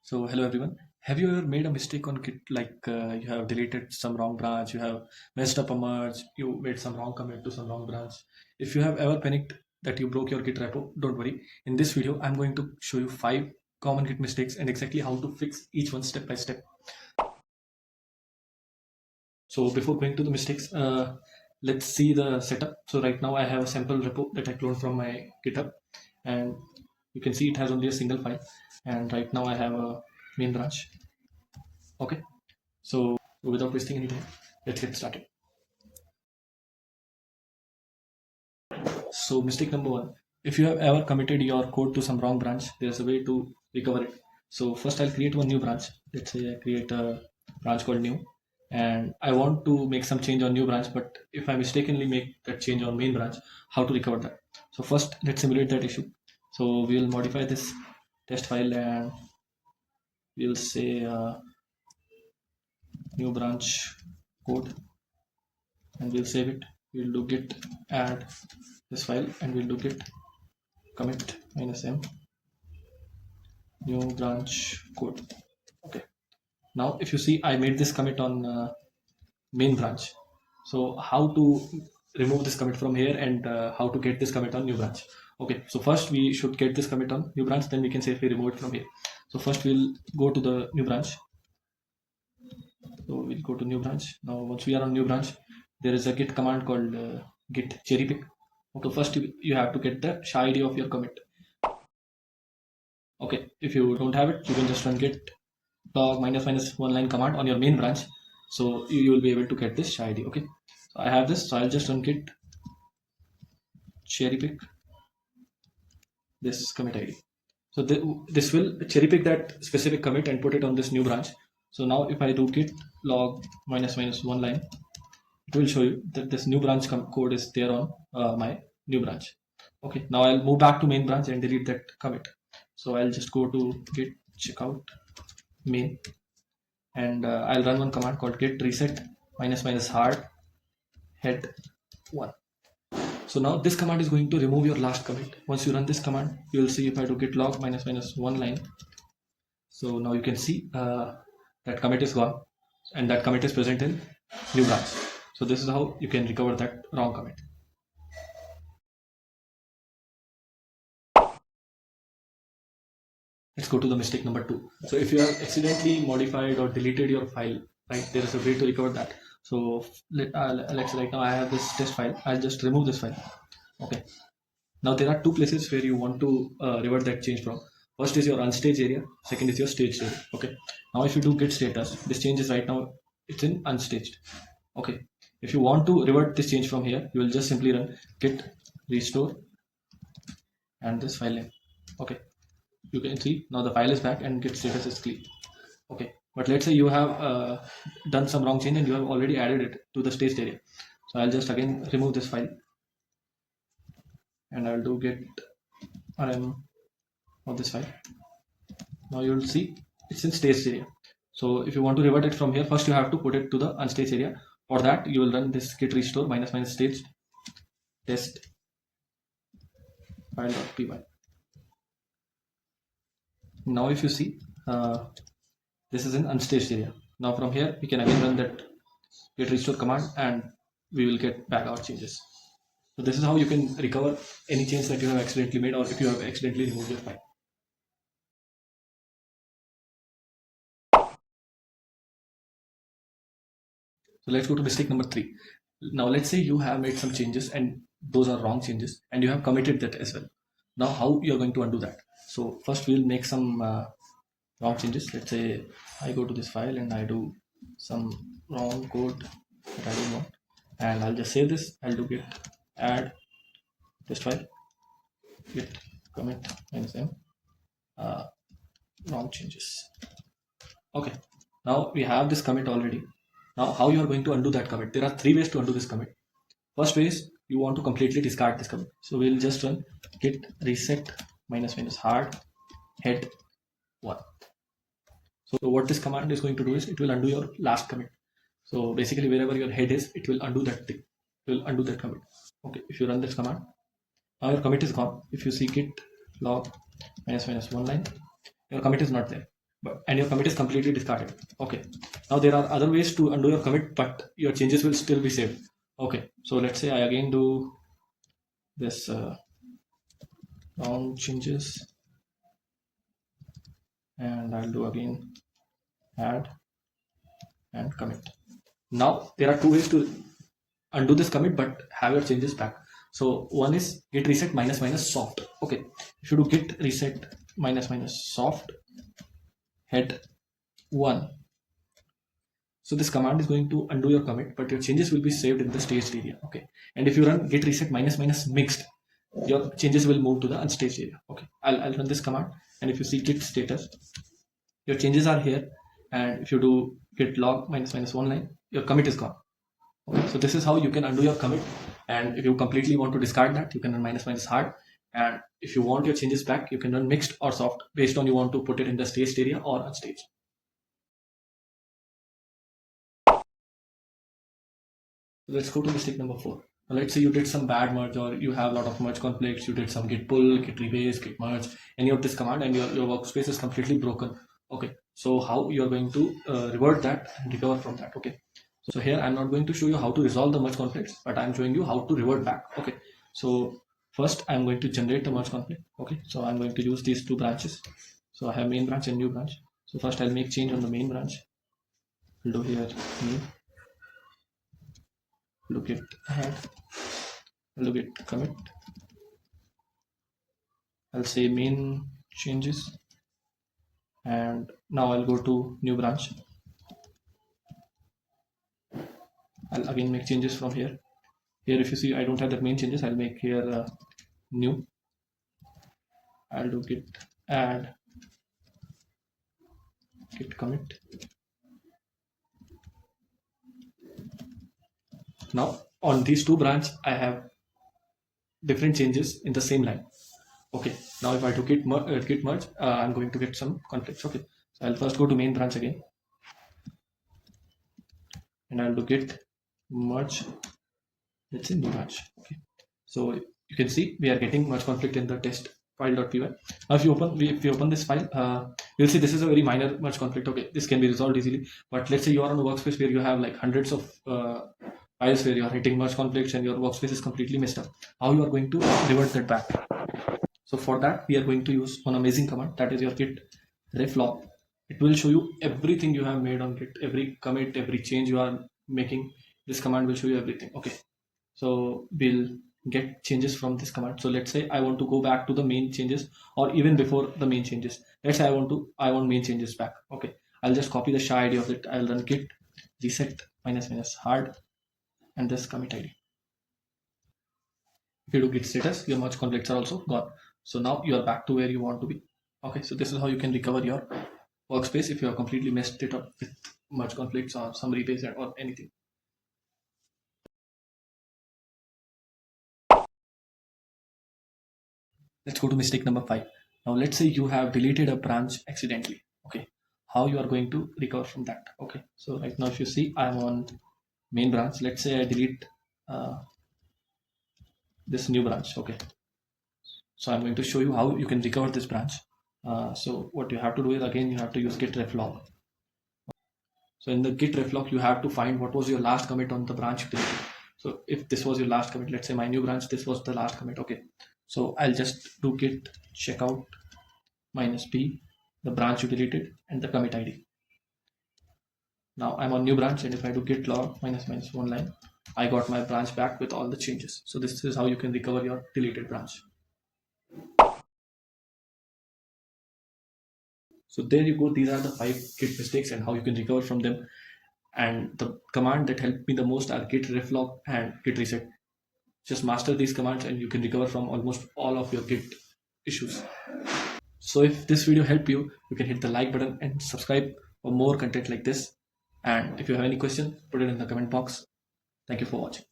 So hello everyone. Have you ever made a mistake on Git, like you have deleted some wrong branch, you have messed up a merge, you made some wrong commit to some wrong branch? If you have ever panicked that you broke your Git repo, don't worry. In this video, I'm going to show you 5 common Git mistakes and exactly how to fix each one step by step. So before going to the mistakes, let's see the setup. So right now I have a sample repo that I cloned from my GitHub, and you can see it has only a single file. And right now I have a main branch. Okay. So without wasting any time, let's get started. So mistake number one, if you have ever committed your code to some wrong branch, there's a way to recover it. So first I'll create one new branch. Let's say I create a branch called new, and I want to make some change on new branch, but if I mistakenly make that change on main branch, how to recover that? So first let's simulate that issue. So we'll modify this test file and we'll say new branch code, and we'll save it. We'll do git add this file and we'll do git commit -m new branch code. Okay, now if you see I made this commit on main branch. So how to remove this commit from here and how to get this commit on new branch? Okay, so first we should get this commit on new branch, then we can safely remove it from here. So first we'll go to the new branch. So we'll go to new branch. Now once we are on new branch, there is a git command called git cherry pick. Okay, first you have to get the SHA ID of your commit. Okay, if you don't have it, you can just run git log -one line command on your main branch. So you will be able to get this SHA ID. Okay, so I have this, so I'll just run git cherry pick this commit ID. So this will cherry pick that specific commit and put it on this new branch. So now if I do git log -one line, it will show you that this new branch code is there on my new branch. Okay, now I'll move back to main branch and delete that commit. So I'll just go to git checkout main, and I'll run one command called git reset -hard head 1. So now this command is going to remove your last commit. Once you run this command, you will see if I do git log -one line. So now you can see that commit is gone and that commit is present in new branch. So this is how you can recover that wrong commit. Let's go to the mistake number 2. So if you have accidentally modified or deleted your file, right, there is a way to recover that. So let's right now I have this test file. I'll just remove this file. Okay. Now there are two places where you want to revert that change from. First is your unstaged area. Second is your staged area. Okay. Now if you do git status, this change is right now it's in unstaged. Okay. If you want to revert this change from here, you will just simply run git restore and this file name. Okay. You can see now the file is back and git status is clean. Okay, but let's say you have done some wrong change and you have already added it to the staged area. So I'll just again remove this file and I'll do git rm of this file. Now you will see it's in staged area. So if you want to revert it from here, first you have to put it to the unstaged area. For that you will run this git restore -staged test file.py. Now if you see this is an unstaged area. Now from here we can again run that git restore command and we will get back our changes. So this is how you can recover any change that you have accidentally made or if you have accidentally removed your file. So let's go to mistake number 3. Now let's say you have made some changes and those are wrong changes and you have committed that as well. Now how you are going to undo that? So first we'll make some wrong changes. Let's say I go to this file and I do some wrong code that I don't want, and I'll just save this. I'll do git add test file git commit -m wrong changes. Okay, now we have this commit already. Now how you are going to undo that commit? There are 3 ways to undo this commit. First way is you want to completely discard this commit. So we'll just run git reset -hard head 1. So what this command is going to do is it will undo your last commit. So basically wherever your head is, it will undo that thing. It will undo that commit. Okay, if you run this command, now your commit is gone. If you see git log -one line, your commit is not there. and your commit is completely discarded. Okay, now there are other ways to undo your commit, but your changes will still be saved. Okay, so let's say I again do this round changes, and I'll do again add and commit. Now there are two ways to undo this commit but have your changes back. So one is git reset minus minus soft. Okay, if you do git reset minus minus soft head 1, so this command is going to undo your commit, but your changes will be saved in the staged area. Okay, and if you run git reset minus minus mixed, your changes will move to the unstaged area. Okay, I'll run this command, and if you see git status, your changes are here, and if you do git log minus minus one line, your commit is gone. Okay, so this is how you can undo your commit, and if you completely want to discard that, you can run minus minus hard, and if you want your changes back, you can run mixed or soft based on you want to put it in the staged area or unstaged. Let's go to mistake number 4. Now, let's say you did some bad merge, or you have a lot of merge conflicts, you did some git pull, git rebase, git merge, any of this command, and your workspace is completely broken. Okay, so how you're going to revert that and recover from that. Okay, so here I'm not going to show you how to resolve the merge conflicts, but I'm showing you how to revert back. Okay, so first I'm going to generate the merge conflict. Okay, so I'm going to use these two branches. So I have main branch and new branch. So first I'll make change on the main branch. I'll do here main, look at add, look at commit. I'll say main changes, and now I'll go to new branch. I'll again make changes from here. Here, if you see, I don't have that main changes. I'll make here new. I'll do git add, git commit. Now on these two branches, I have different changes in the same line. Okay, now if I do git merge, I'm going to get some conflicts. Okay, so I'll first go to main branch again, and I'll do git merge. Let's say new branch. Okay, so you can see we are getting merge conflict in the test file.py. Now if you open this file, you'll see this is a very minor merge conflict. Okay, this can be resolved easily, but let's say you are on a workspace where you have like hundreds of files where you are hitting merge conflicts and your workspace is completely messed up. How you are going to revert that back? So for that, we are going to use one amazing command, that is your git reflog. It will show you everything you have made on git, every commit, every change you are making. This command will show you everything. Okay, so we'll get changes from this command. So let's say I want to go back to the main changes, or even before the main changes. Let's say I want main changes back. Okay, I'll just copy the SHA ID of it. I'll run git reset minus minus hard and this commit ID. If you do git status, your merge conflicts are also gone. So now you are back to where you want to be. Okay, so this is how you can recover your workspace if you have completely messed it up with merge conflicts or some rebase or anything. Let's go to mistake number 5. Now let's say you have deleted a branch accidentally. Okay, how you are going to recover from that? Okay, so right now if you see, I'm on main branch. Let's say I delete this new branch. Okay, so I'm going to show you how you can recover this branch. So what you have to do is, again, you have to use git reflog. So in the git reflog, you have to find what was your last commit on the branch you deleted. So if this was your last commit, let's say my new branch, this was the last commit. Okay, so I'll just do git checkout minus p, the branch you deleted, and the commit ID. Now I'm on new branch, and if I do git log minus minus one line, I got my branch back with all the changes. So this is how you can recover your deleted branch. So there you go. These are the 5 git mistakes and how you can recover from them. And the command that helped me the most are git reflog and git reset. Just master these commands and you can recover from almost all of your git issues. So if this video helped you, you can hit the like button and subscribe for more content like this. And if you have any question, put it in the comment box. Thank you for watching.